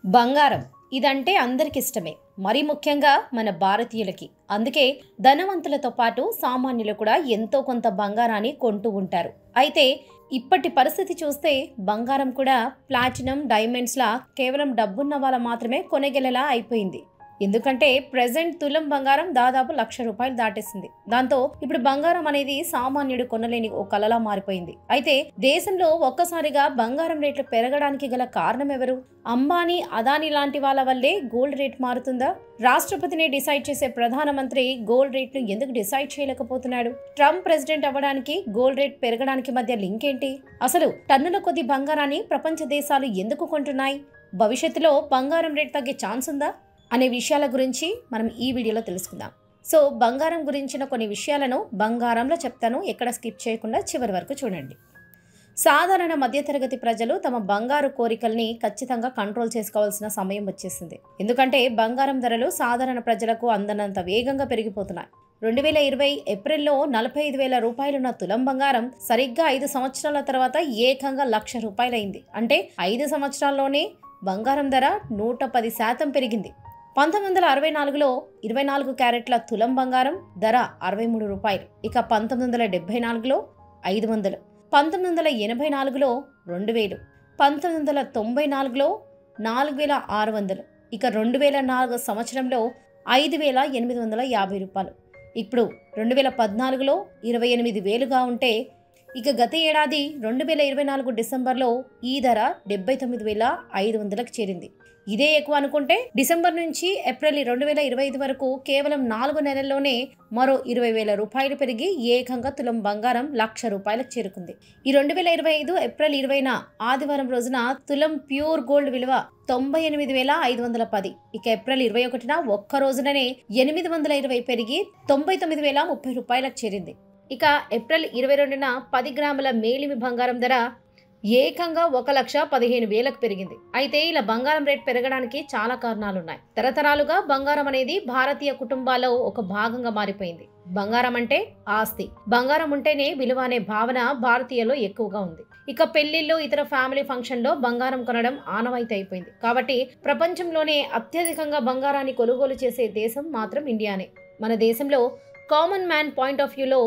బంగారం ఇదంటే అందరికి ఇష్టమే. మరి ముఖ్యంగా మన భారతీయులకి. అందుకే ధనవంతులతో పాటు సామాన్యులు కూడా ఎంతో కొంత బంగారాన్ని కొంటూ ఉంటారు. అయితే ఇప్పటి పరిస్థితి చూస్తే బంగారం కూడా ప్లాటినం, డైమండ్స్లా కేవలం డబ్బున్న వాళ్ళ మాత్రమే కొనగలలా అయిపోయింది. ఎందుకంటే ప్రెజెంట్ తులం బంగారం దాదాపు ₹1,00,000 దాటేసింది. దాంతో ఇప్పుడు బంగారం అనేది సామాన్యుడు కొనలేని ఓ కలలా మారిపోయింది. అయితే దేశంలో ఒక్కసారిగా బంగారం రేట్లు పెరగడానికి గల కారణం ఎవరు? అంబానీ, అదానీ లాంటి వాళ్ళ వల్లే గోల్డ్ రేట్ మారుతుందా? రాష్ట్రపతిని డిసైడ్ చేసే ప్రధానమంత్రి గోల్డ్ రేట్ ను ఎందుకు డిసైడ్ చేయలేకపోతున్నాడు? ట్రంప్ ప్రెసిడెంట్ అవ్వడానికి గోల్డ్ రేట్ పెరగడానికి మధ్య లింక్ ఏంటి? అసలు టన్నుల కొద్ది బంగారాన్ని ప్రపంచ దేశాలు ఎందుకు కొంటున్నాయి? భవిష్యత్తులో బంగారం రేట్ తగ్గే ఛాన్స్ ఉందా అనే విషయాల గురించి మనం ఈ వీడియోలో తెలుసుకుందాం. సో బంగారం గురించిన కొన్ని విషయాలను బంగారంలో చెప్తాను, ఎక్కడ స్కిప్ చేయకుండా చివరి వరకు చూడండి. సాధారణ మధ్యతరగతి ప్రజలు తమ బంగారు కోరికల్ని ఖచ్చితంగా కంట్రోల్ చేసుకోవాల్సిన సమయం వచ్చేసింది. ఎందుకంటే బంగారం ధరలు సాధారణ ప్రజలకు అందనంత వేగంగా పెరిగిపోతున్నాయి. 2020 ఏప్రిల్లో ₹45,000 ఉన్న తులం బంగారం సరిగ్గా 5 సంవత్సరాల తర్వాత ఏకంగా ₹1,00,000 అయింది. అంటే 5 సంవత్సరాల్లోనే బంగారం ధర 110% పెరిగింది. 1964లో 24 క్యారెట్ల తులం బంగారం ధర ₹63. ఇక 1974లో 500, 1984లో 2000, 1994లో 4,600, ఇక 2004 సంవత్సరంలో ₹5,850. ఇప్పుడు 2014లో 28,000గా ఉంటే, ఇక గత ఏడాది 2024 డిసెంబర్లో ఈ ధర 79,500కి చేరింది. ఇదే ఎక్కువ అనుకుంటే డిసెంబర్ నుంచి ఏప్రిల్ 2025 వరకు కేవలం 4 నెలల్లోనే మరో ₹20,000 పెరిగి ఏకంగా తులం బంగారం ₹1,00,000 చేరుకుంది. ఈ 2025 ఏప్రిల్ 20న ఆదివారం రోజున తులం ప్యూర్ గోల్డ్ విలువ 98,510. ఇక ఏప్రిల్ 21న ఒక్క రోజుననే 820 పెరిగి ₹99,030 చేరింది. ఇక ఏప్రిల్ 22న 10 గ్రాముల మేలిమి బంగారం ధర ఏకంగా 1,15,000కు పెరిగింది. అయితే ఇలా బంగారం రేట్ పెరగడానికి చాలా కారణాలున్నాయి. తరతరాలుగా బంగారం అనేది భారతీయ కుటుంబాల్లో ఒక భాగంగా మారిపోయింది. బంగారం అంటే ఆస్తి, బంగారం ఉంటేనే విలువ అనే భావన భారతీయుల్లో ఎక్కువగా ఉంది. ఇక పెళ్లిళ్ళు, ఇతర ఫ్యామిలీ ఫంక్షన్లో బంగారం కొనడం ఆనవాయితీ అయిపోయింది. కాబట్టి ప్రపంచంలోనే అత్యధికంగా బంగారాన్ని కొనుగోలు చేసే దేశం మాత్రం ఇండియానే. మన దేశంలో కామన్ మ్యాన్ పాయింట్ ఆఫ్ వ్యూలో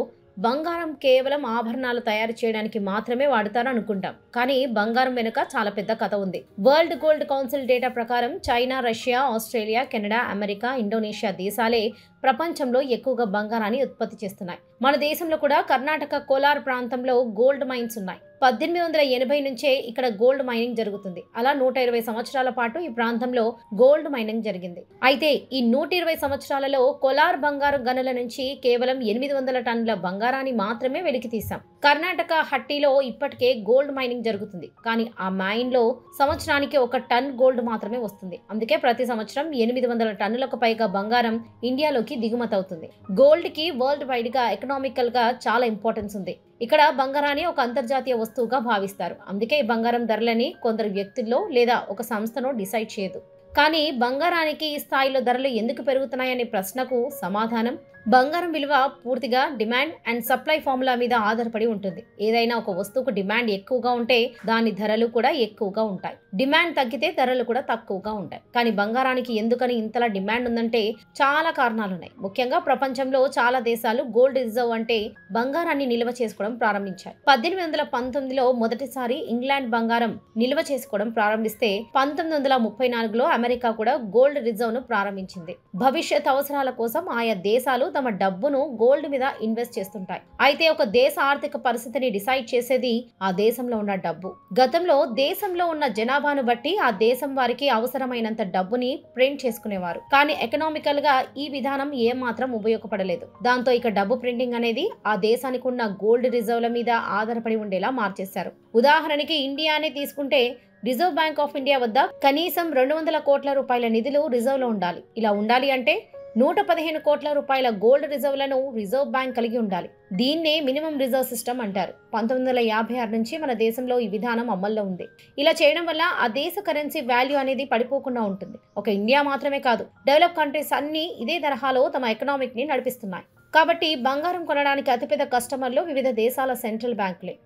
బంగారం కేవలం ఆభరణాలు తయారు చేయడానికి మాత్రమే వాడతారు అనుకుంటాం. కానీ బంగారం వెనుక చాలా పెద్ద కథ ఉంది. వరల్డ్ గోల్డ్ కౌన్సిల్ డేటా ప్రకారం China, Russia, Australia, Canada, America, Indonesia దేశాలే ప్రపంచంలో ఎక్కువగా బంగారాన్ని ఉత్పత్తి చేస్తున్నాయి. మన దేశంలో కూడా కర్ణాటక కోలార్ ప్రాంతంలో గోల్డ్ మైన్స్ ఉన్నాయి. 1880 నుంచే ఇక్కడ గోల్డ్ మైనింగ్ జరుగుతుంది. అలా 120 సంవత్సరాల పాటు ఈ ప్రాంతంలో గోల్డ్ మైనింగ్ జరిగింది. అయితే ఈ 120 సంవత్సరాలలో కోలార్ బంగారు గనుల నుంచి కేవలం 800 టన్నుల బంగారాన్ని మాత్రమే వెలికి తీశాం. కర్ణాటక హట్టిలో ఇప్పటికే గోల్డ్ మైనింగ్ జరుగుతుంది. కానీ ఆ మైన్ లో సంవత్సరానికి 1 టన్ గోల్డ్ మాత్రమే వస్తుంది. అందుకే ప్రతి సంవత్సరం 800 టన్నులకు పైగా బంగారం ఇండియాలోకి దిగుమతి అవుతుంది. గోల్డ్ కి వరల్డ్ వైడ్ గా ఎకనామికల్ గా చాలా ఇంపార్టెన్స్ ఉంది. ఇక్కడ బంగారాన్ని ఒక అంతర్జాతీయ వస్తువుగా భావిస్తారు. అందుకే ఈ బంగారం ధరలని కొందరు వ్యక్తుల్లో లేదా ఒక సంస్థను డిసైడ్ చేయదు. కానీ బంగారానికి ఈ స్థాయిలో ధరలు ఎందుకు పెరుగుతున్నాయనే ప్రశ్నకు సమాధానం బంగారం విలువ పూర్తిగా డిమాండ్ అండ్ సప్లై ఫార్ములా మీద ఆధారపడి ఉంటుంది. ఏదైనా ఒక వస్తువుకు డిమాండ్ ఎక్కువగా ఉంటే దాని ధరలు కూడా ఎక్కువగా ఉంటాయి. డిమాండ్ తగ్గితే ధరలు కూడా తక్కువగా ఉంటాయి. కానీ బంగారానికి ఎందుకని ఇంతలా డిమాండ్ ఉందంటే చాలా కారణాలున్నాయి. ముఖ్యంగా ప్రపంచంలో చాలా దేశాలు గోల్డ్ రిజర్వ్ అంటే బంగారాన్ని నిల్వ చేసుకోవడం ప్రారంభించాయి. 1819లో మొదటిసారి ఇంగ్లాండ్ బంగారం నిల్వ చేసుకోవడం ప్రారంభిస్తే 1934లో అమెరికా కూడా గోల్డ్ రిజర్వ్ ను ప్రారంభించింది. భవిష్యత్ అవసరాల కోసం ఆయా దేశాలు తమ డబ్బును గోల్డ్ మీద ఇన్వెస్ట్ చేస్తుంటాయి. అయితే ఒక దేశ ఆర్థిక పరిస్థితిని డిసైడ్ చేసేది ఆ దేశంలో ఉన్న డబ్బు. గతంలో దేశంలో ఉన్న జనాభాను బట్టి ఆ దేశం వారికి అవసరమైనంత డబ్బుని ప్రింట్ చేసుకునేవారు. కానీ ఎకనామికల్ గా ఈ విధానం ఏమాత్రం ఉపయోగపడలేదు. దాంతో ఇక డబ్బు ప్రింటింగ్ అనేది ఆ దేశానికి ఉన్న గోల్డ్ రిజర్వ్ల మీద ఆధారపడి ఉండేలా మార్చేశారు. ఉదాహరణకి ఇండియానే తీసుకుంటే రిజర్వ్ బ్యాంక్ ఆఫ్ ఇండియా వద్ద కనీసం ₹200 కోట్ల నిధులు రిజర్వ్ లో ఉండాలి. ఇలా ఉండాలి అంటే ₹115 కోట్ల గోల్డ్ రిజర్వ్లను రిజర్వ్ బ్యాంక్ కలిగి ఉండాలి. దీన్నే మినిమం రిజర్వ్ సిస్టమ్ అంటారు. 1956 నుంచి మన దేశంలో ఈ విధానం అమల్లో ఉంది. ఇలా చేయడం వల్ల ఆ దేశ కరెన్సీ వాల్యూ అనేది పడిపోకుండా ఉంటుంది. ఒక ఇండియా మాత్రమే కాదు, డెవలప్ కంట్రీస్ అన్ని ఇదే తరహాలో తమ ఎకనామిక్ ని నడిపిస్తున్నాయి. కాబట్టి బంగారం కొనడానికి అతిపెద్ద కస్టమర్లు వివిధ దేశాల సెంట్రల్ బ్యాంకులే.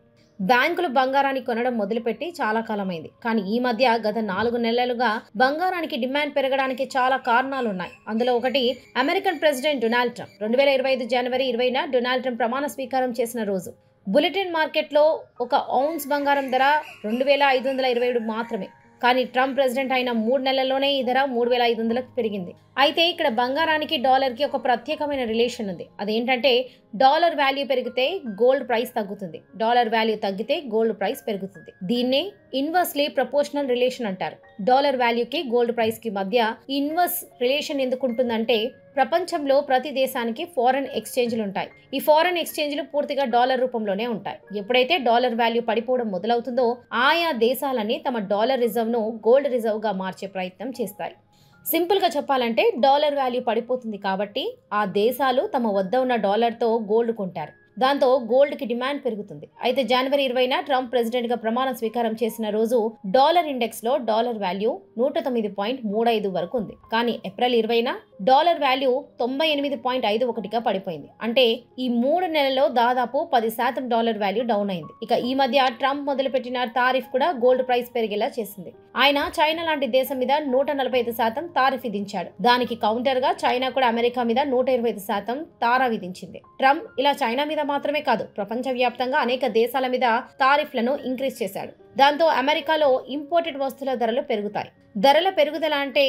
బ్యాంకులు బంగారాన్ని కొనడం మొదలుపెట్టి చాలా కాలమైంది. కానీ ఈ మధ్య గత 4 నెలలుగా బంగారానికి డిమాండ్ పెరగడానికి చాలా కారణాలున్నాయి. అందులో ఒకటి అమెరికన్ ప్రెసిడెంట్ డొనాల్డ్ ట్రంప్. 2025 జనవరి 20న డొనాల్డ్ ట్రంప్ ప్రమాణ స్వీకారం చేసిన రోజు బులెటిన్ మార్కెట్లో ఒక ఔన్స్ బంగారం ధర 2527 మాత్రమే. కానీ ట్రంప్ ప్రెసిడెంట్ అయిన 3 నెలల్లోనే ఈ ధర 3500లకు పెరిగింది. అయితే ఇక్కడ బంగారానికి డాలర్కి ఒక ప్రత్యేకమైన రిలేషన్ ఉంది. అదేంటంటే డాలర్ వాల్యూ పెరిగితే గోల్డ్ ప్రైస్ తగ్గుతుంది, డాలర్ వాల్యూ తగ్గితే గోల్డ్ ప్రైస్ పెరుగుతుంది. దీన్నే ఇన్వర్స్లీ ప్రపోర్షనల్ రిలేషన్ అంటారు. డాలర్ వాల్యూకి గోల్డ్ ప్రైస్ కి మధ్య ఇన్వర్స్ రిలేషన్ ఎందుకు ఉంటుందంటే ప్రపంచంలో ప్రతి దేశానికి ఫారెన్ ఎక్స్చేంజ్లు ఉంటాయి. ఈ ఫారెన్ ఎక్స్చేంజ్లు పూర్తిగా డాలర్ రూపంలోనే ఉంటాయి. ఎప్పుడైతే డాలర్ వాల్యూ పడిపోవడం మొదలవుతుందో ఆయా దేశాలన్నీ తమ డాలర్ రిజర్వ్ ను గోల్డ్ రిజర్వ్ గా మార్చే ప్రయత్నం చేస్తాయి. సింపుల్గా చెప్పాలంటే డాలర్ వాల్యూ పడిపోతుంది కాబట్టి ఆ దేశాలు తమ వద్ద ఉన్న డాలర్తో గోల్డ్ కొంటారు. దాంతో గోల్డ్కి డిమాండ్ పెరుగుతుంది. అయితే జనవరి 20న ట్రంప్ ప్రెసిడెంట్గా ప్రమాణ స్వీకారం చేసిన రోజు డాలర్ ఇండెక్స్లో డాలర్ వాల్యూ 109.35 వరకు ఉంది. కానీ ఏప్రిల్ 20న డాలర్ వాల్యూ 98.51గా పడిపోయింది. అంటే ఈ 3 నెలల్లో దాదాపు 10% డాలర్ వాల్యూ డౌన్ అయింది. ఇక ఈ మధ్య ట్రంప్ మొదలుపెట్టిన తారిఫ్ కూడా గోల్డ్ ప్రైస్ పెరిగేలా చేసింది. ఆయన చైనా లాంటి దేశం మీద 145% తారిఫ్ విధించాడు. దానికి కౌంటర్ గా చైనా కూడా అమెరికా మీద 125% తారా విధించింది. ట్రంప్ ఇలా చైనా మీద మాత్రమే కాదు, ప్రపంచవ్యాప్తంగా అనేక దేశాల మీద తారిఫ్లను ఇంక్రీజ్ చేశాడు. దాంతో అమెరికాలో ఇంపోర్టెడ్ వస్తువుల ధరలు పెరుగుతాయి. ధరల పెరుగుదల అంటే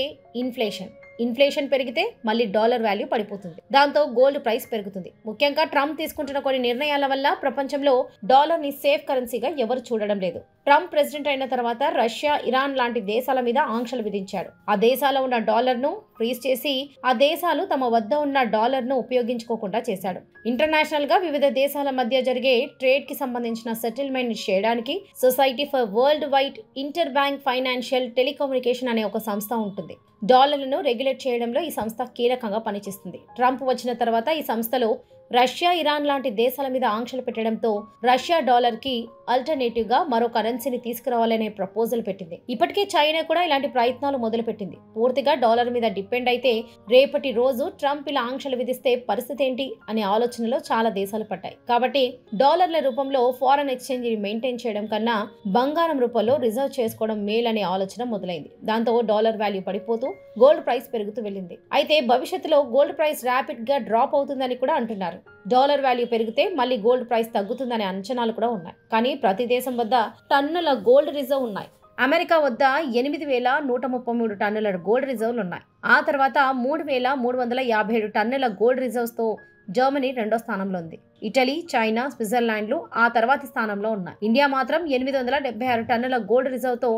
ఇన్ఫ్లేషన్ పెరిగితే మళ్ళీ డాలర్ వాల్యూ పడిపోతుంది. దాంతో గోల్డ్ ప్రైస్ పెరుగుతుంది. ముఖ్యంగా ట్రంప్ తీసుకుంటున్న కొన్ని నిర్ణయాల వల్ల ప్రపంచంలో డాలర్ ని సేఫ్ కరెన్సీగా ఎవరు చూడడం లేదు. ట్రంప్ ప్రెసిడెంట్ అయిన తర్వాత రష్యా, ఇరాన్ లాంటి దేశాల మీద ఆంక్షలు విధించాడు. ఆ దేశాల్లో ఉన్న డాలర్ ను ఫ్రీజ్ చేసి ఆ దేశాలు తమ వద్ద ఉన్న డాలర్ ను ఉపయోగించుకోకుండా చేశాడు. ఇంటర్నేషనల్ గా వివిధ దేశాల మధ్య జరిగే ట్రేడ్ కి సంబంధించిన సెటిల్మెంట్ చేయడానికి society for world wide inter bank financial telecommunication అనే ఒక సంస్థ ఉంటుంది. డాలర్లను రెగ్యులేట్ చేయడంలో ఈ సంస్థ కీలకంగా పనిచేస్తుంది. ట్రంప్ వచ్చిన తర్వాత ఈ సంస్థలో రష్యా, ఇరాన్ లాంటి దేశాల మీద ఆంక్షలు పెట్టడంతో రష్యా డాలర్ కి ఆల్టర్నేటివ్ గా మరో కరెన్సీని తీసుకురావాలనే ప్రపోజల్ పెట్టింది. ఇప్పటికే చైనా కూడా ఇలాంటి ప్రయత్నాలు మొదలుపెట్టింది. పూర్తిగా డాలర్ మీద డిపెండ్ అయితే రేపటి రోజు ట్రంప్ ఇలా ఆంక్షలు విధిస్తే పరిస్థితి ఏంటి అనే ఆలోచనలో చాలా దేశాలు పడ్డాయి. కాబట్టి డాలర్ల రూపంలో ఫారెన్ ఎక్స్చేంజ్ మెయింటైన్ చేయడం కన్నా బంగారం రూపంలో రిజర్వ్ చేసుకోవడం మేలనే ఆలోచన మొదలైంది. దాంతో డాలర్ వాల్యూ పడిపోతూ గోల్డ్ ప్రైస్ పెరుగుతూ వెళ్ళింది. అయితే భవిష్యత్తులో గోల్డ్ ప్రైస్ ర్యాపిడ్ గా డ్రాప్ అవుతుందని కూడా అంటున్నారు. డాలర్ వాల్యూ పెరిగితే మళ్ళీ గోల్డ్ ప్రైస్ తగ్గుతుందనే అంచనాలు కూడా ఉన్నాయి. కానీ ప్రతి దేశం వద్ద టన్నుల గోల్డ్ రిజర్వ్ ఉన్నాయి. అమెరికా వద్ద 8,133 టన్నుల గోల్డ్ రిజర్వ్లు ఉన్నాయి. ఆ తర్వాత 3,357 టన్నుల గోల్డ్ రిజర్వ్స్ తో జర్మనీ 2వ స్థానంలో ఉంది. ఇటలీ, చైనా, స్విట్జర్లాండ్లు ఆ తర్వాతి స్థానంలో ఉన్నాయి. ఇండియా మాత్రం 876 టన్నుల గోల్డ్ రిజర్వ్ తో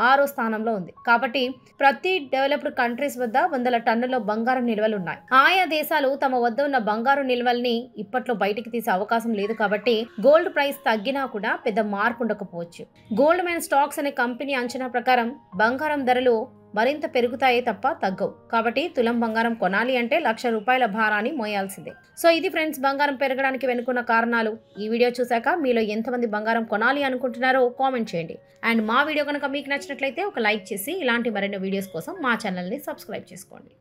6వ స్థానంలో ఉంది. కాబట్టి ప్రతి డెవలప్డ్ కంట్రీస్ వద్ద 100 టన్నుల బంగారం నిల్వలు ఉన్నాయి. ఆయా దేశాలు తమ వద్ద ఉన్న బంగారు నిల్వల్ని ఇప్పట్లో బయటికి తీసే అవకాశం లేదు. కాబట్టి గోల్డ్ ప్రైస్ తగ్గినా కూడా పెద్ద మార్పు ఉండకపోవచ్చు. గోల్డ్ మైన్ స్టాక్స్ అనే కంపెనీ అంచనా ప్రకారం బంగారం ధరలు మరింత పెరుగుతాయే తప్ప తగ్గవు. కాబట్టి తులం బంగారం కొనాలి అంటే ₹1,00,000 భారాన్ని మోయాల్సిందే. సో ఇది ఫ్రెండ్స్, బంగారం పెరగడానికి వెనుకున్న కారణాలు. ఈ వీడియో చూశాక మీలో ఎంతమంది బంగారం కొనాలి అనుకుంటున్నారో కామెంట్ చేయండి. అండ్ మా వీడియో కనుక మీకు నచ్చినట్లయితే ఒక లైక్ చేసి ఇలాంటి మరిన్ని వీడియోస్ కోసం మా ఛానల్ని సబ్స్క్రైబ్ చేసుకోండి.